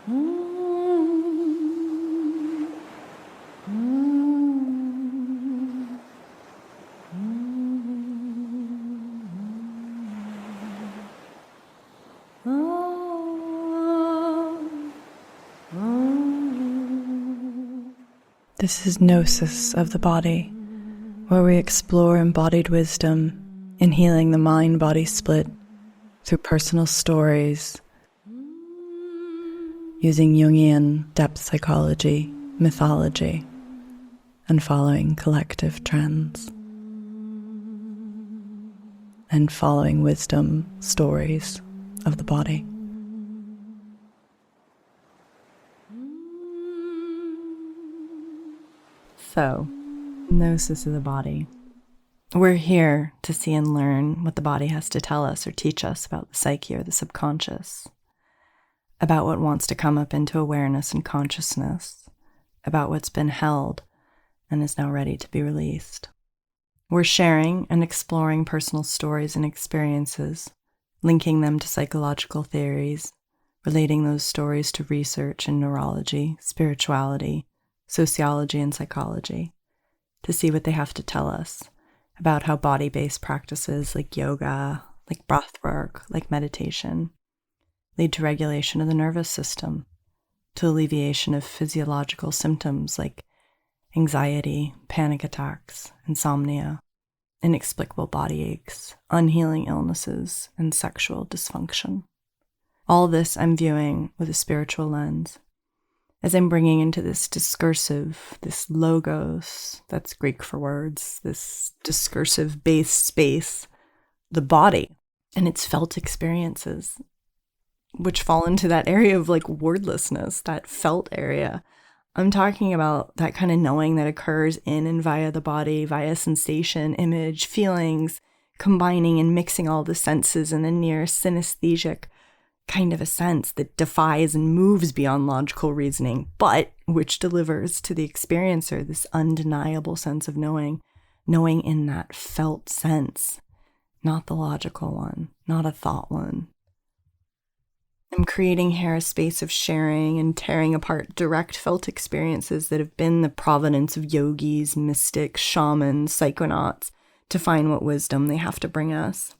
This is Gnosis of the body, where we explore embodied wisdom in healing the mind-body split through personal stories, using Jungian depth psychology, mythology, and following collective trends, and following wisdom stories of the body. So, Gnosis of the body. We're here to see and learn what the body has to tell us or teach us about the psyche or the subconscious, about what wants to come up into awareness and consciousness, about what's been held and is now ready to be released. We're sharing and exploring personal stories and experiences, linking them to psychological theories, relating those stories to research in neurology, spirituality, sociology, and psychology, to see what they have to tell us about how body-based practices like yoga, like breathwork, like meditation, lead to regulation of the nervous system, to alleviation of physiological symptoms like anxiety, panic attacks, insomnia, inexplicable body aches, unhealing illnesses, and sexual dysfunction. All this I'm viewing with a spiritual lens, as I'm bringing into this discursive, this logos, that's Greek for words, this discursive-based space, the body and its felt experiences, which fall into that area of like wordlessness, that felt area. I'm talking about that kind of knowing that occurs in and via the body, via sensation, image, feelings, combining and mixing all the senses in a near synesthesic kind of a sense that defies and moves beyond logical reasoning, but which delivers to the experiencer this undeniable sense of knowing in that felt sense, not the logical one, not a thought one. I'm creating here a space of sharing and tearing apart direct felt experiences that have been the provenance of yogis, mystics, shamans, psychonauts, to find what wisdom they have to bring us.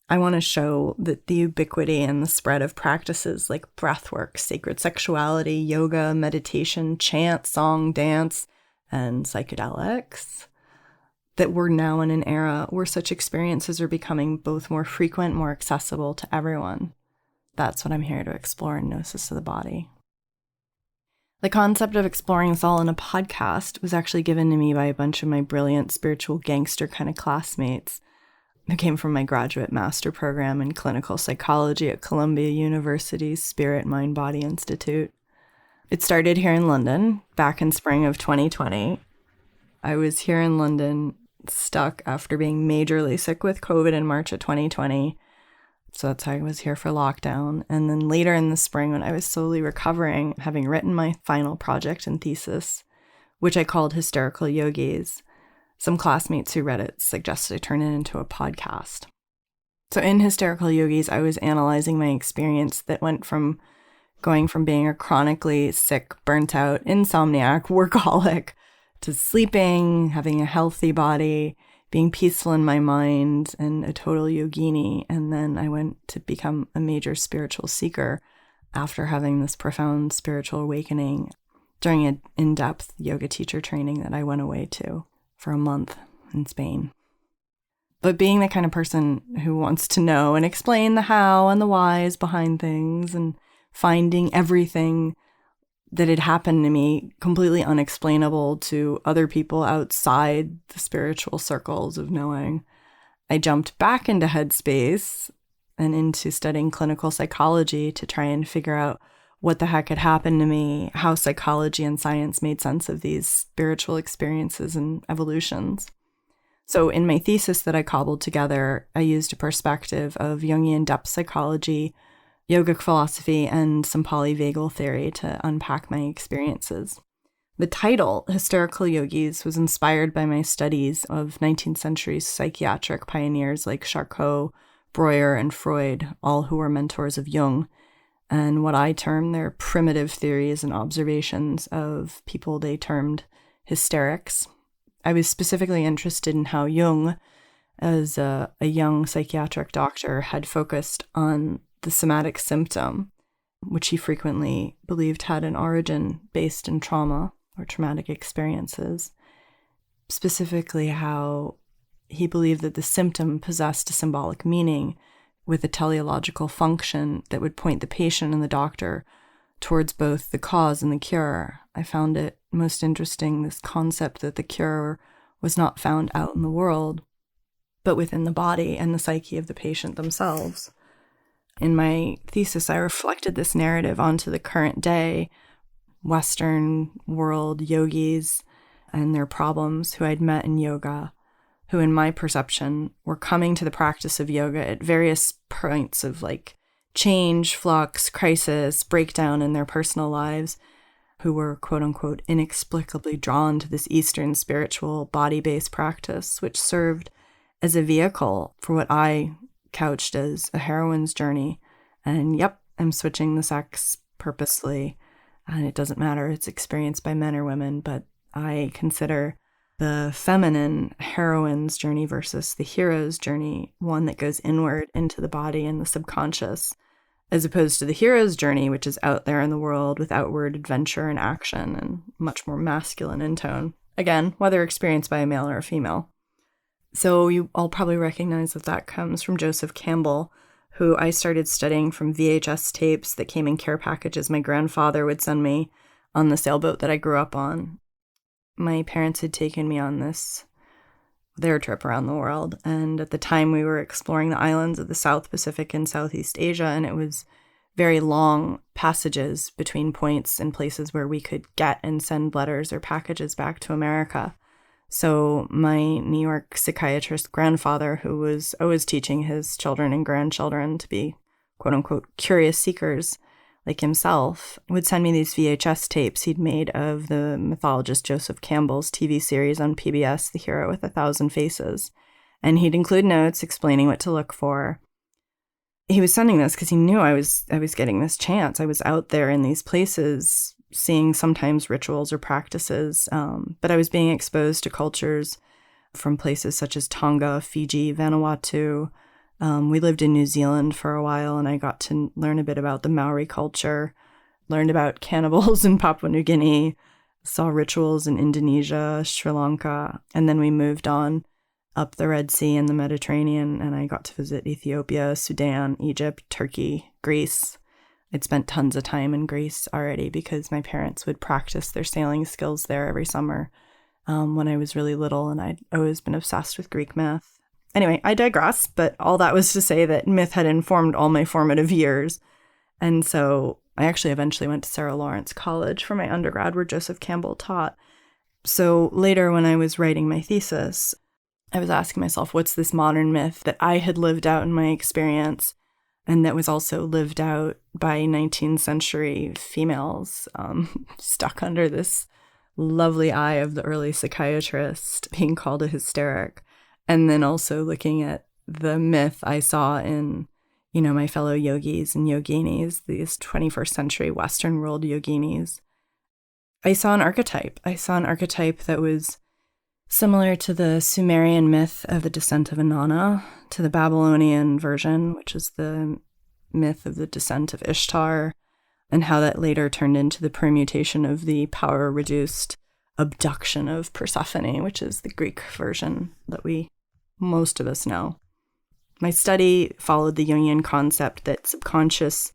I want to show that the ubiquity and the spread of practices like breathwork, sacred sexuality, yoga, meditation, chant, song, dance, and psychedelics, that we're now in an era where such experiences are becoming both more frequent, more accessible to everyone. That's what I'm here to explore in Gnosis of the Body. The concept of exploring this all in a podcast was actually given to me by a bunch of my brilliant spiritual gangster kind of classmates who came from my graduate master program in clinical psychology at Columbia University's Spirit Mind Body Institute. It started here in London back in spring of 2020. I was here in London stuck after being majorly sick with COVID in March of 2020. So that's how I was here for lockdown. And then later in the spring, when I was slowly recovering, having written my final project and thesis, which I called Hysterical Yogis, some classmates who read it suggested I turn it into a podcast. So in Hysterical Yogis, I was analyzing my experience that went from going from being a chronically sick, burnt out, insomniac, workaholic, to sleeping, having a healthy body, being peaceful in my mind, and a total yogini. And then I went to become a major spiritual seeker after having this profound spiritual awakening during an in-depth yoga teacher training that I went away to for a month in Spain. But being the kind of person who wants to know and explain the how and the whys behind things, and finding everything that had happened to me completely unexplainable to other people outside the spiritual circles of knowing, I jumped back into headspace and into studying clinical psychology to try and figure out what the heck had happened to me, how psychology and science made sense of these spiritual experiences and evolutions. So in my thesis that I cobbled together, I used a perspective of Jungian depth psychology, yogic philosophy, and some polyvagal theory to unpack my experiences. The title, Hysterical Yogis, was inspired by my studies of 19th century psychiatric pioneers like Charcot, Breuer, and Freud, all who were mentors of Jung, and what I term their primitive theories and observations of people they termed hysterics. I was specifically interested in how Jung, as a young psychiatric doctor, had focused on the somatic symptom, which he frequently believed had an origin based in trauma or traumatic experiences. Specifically, how he believed that the symptom possessed a symbolic meaning with a teleological function that would point the patient and the doctor towards both the cause and the cure. I found it most interesting, this concept that the cure was not found out in the world, but within the body and the psyche of the patient themselves. In my thesis, I reflected this narrative onto the current day Western world yogis and their problems who I'd met in yoga, who in my perception were coming to the practice of yoga at various points of like change, flux, crisis, breakdown in their personal lives, who were quote unquote inexplicably drawn to this Eastern spiritual body-based practice, which served as a vehicle for what I couched as a heroine's journey. And yep, I'm switching the sex purposely, and it doesn't matter, it's experienced by men or women, but I consider the feminine heroine's journey versus the hero's journey one that goes inward into the body and the subconscious, as opposed to the hero's journey, which is out there in the world with outward adventure and action and much more masculine in tone. Again, whether experienced by a male or a female. So you all probably recognize that that comes from Joseph Campbell, who I started studying from VHS tapes that came in care packages my grandfather would send me on the sailboat that I grew up on. My parents had taken me on their trip around the world, and at the time we were exploring the islands of the South Pacific and Southeast Asia, and it was very long passages between points and places where we could get and send letters or packages back to America. So my New York psychiatrist grandfather, who was always teaching his children and grandchildren to be quote-unquote curious seekers like himself, would send me these VHS tapes he'd made of the mythologist Joseph Campbell's TV series on PBS, The Hero with a Thousand Faces. And he'd include notes explaining what to look for. He was sending this because he knew I was getting this chance. I was out there in these places seeing sometimes rituals or practices, but I was being exposed to cultures from places such as Tonga, Fiji, Vanuatu. We lived in New Zealand for a while, and I got to learn a bit about the Maori culture, learned about cannibals in Papua New Guinea, saw rituals in Indonesia, Sri Lanka, and then we moved on up the Red Sea and the Mediterranean, and I got to visit Ethiopia, Sudan, Egypt, Turkey, Greece. I'd spent tons of time in Greece already because my parents would practice their sailing skills there every summer when I was really little, and I'd always been obsessed with Greek myth. Anyway, I digress, but all that was to say that myth had informed all my formative years. And so I actually eventually went to Sarah Lawrence College for my undergrad, where Joseph Campbell taught. So later when I was writing my thesis, I was asking myself, what's this modern myth that I had lived out in my experience and that was also lived out by 19th century females stuck under this lovely eye of the early psychiatrist being called a hysteric? And then also looking at the myth I saw in, my fellow yogis and yoginis, these 21st century Western world yoginis. I saw an archetype. That was similar to the Sumerian myth of the descent of Inanna, to the Babylonian version, which is the myth of the descent of Ishtar, and how that later turned into the permutation of the power-reduced abduction of Persephone, which is the Greek version that most of us know. My study followed the Jungian concept that subconscious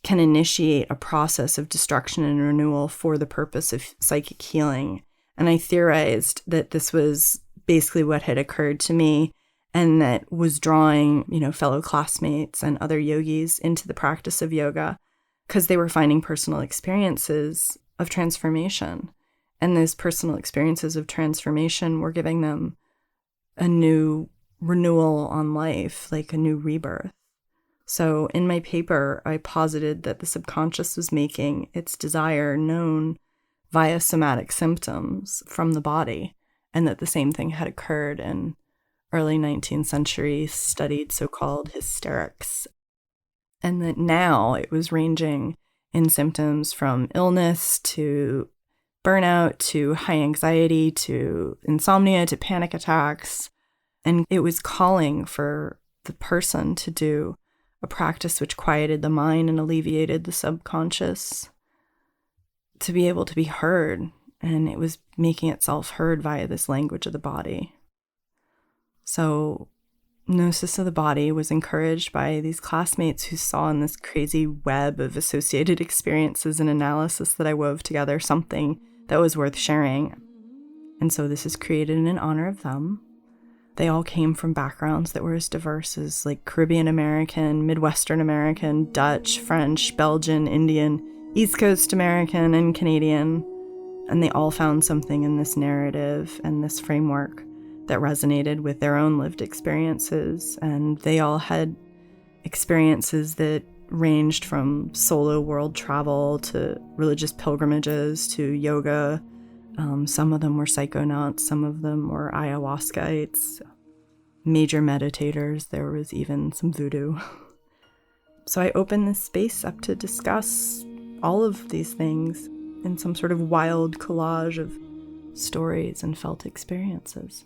can initiate a process of destruction and renewal for the purpose of psychic healing. And I theorized that this was basically what had occurred to me, and that was drawing, fellow classmates and other yogis into the practice of yoga because they were finding personal experiences of transformation. And those personal experiences of transformation were giving them a new renewal on life, like a new rebirth. So in my paper, I posited that the subconscious was making its desire known via somatic symptoms from the body, and that the same thing had occurred in early 19th century studied so-called hysterics. And that now it was ranging in symptoms from illness to burnout to high anxiety to insomnia to panic attacks. And it was calling for the person to do a practice which quieted the mind and alleviated the subconscious, to be able to be heard. And it was making itself heard via this language of the body. So Gnosis of the body was encouraged by these classmates who saw in this crazy web of associated experiences and analysis that I wove together something that was worth sharing. And so this is created in honor of them. They all came from backgrounds that were as diverse as like Caribbean American, Midwestern American, Dutch, French, Belgian, Indian, East Coast American, and Canadian. And they all found something in this narrative and this framework that resonated with their own lived experiences. And they all had experiences that ranged from solo world travel to religious pilgrimages to yoga. Some of them were psychonauts, some of them were ayahuascaites, major meditators. There was even some voodoo. So I opened this space up to discuss all of these things in some sort of wild collage of stories and felt experiences.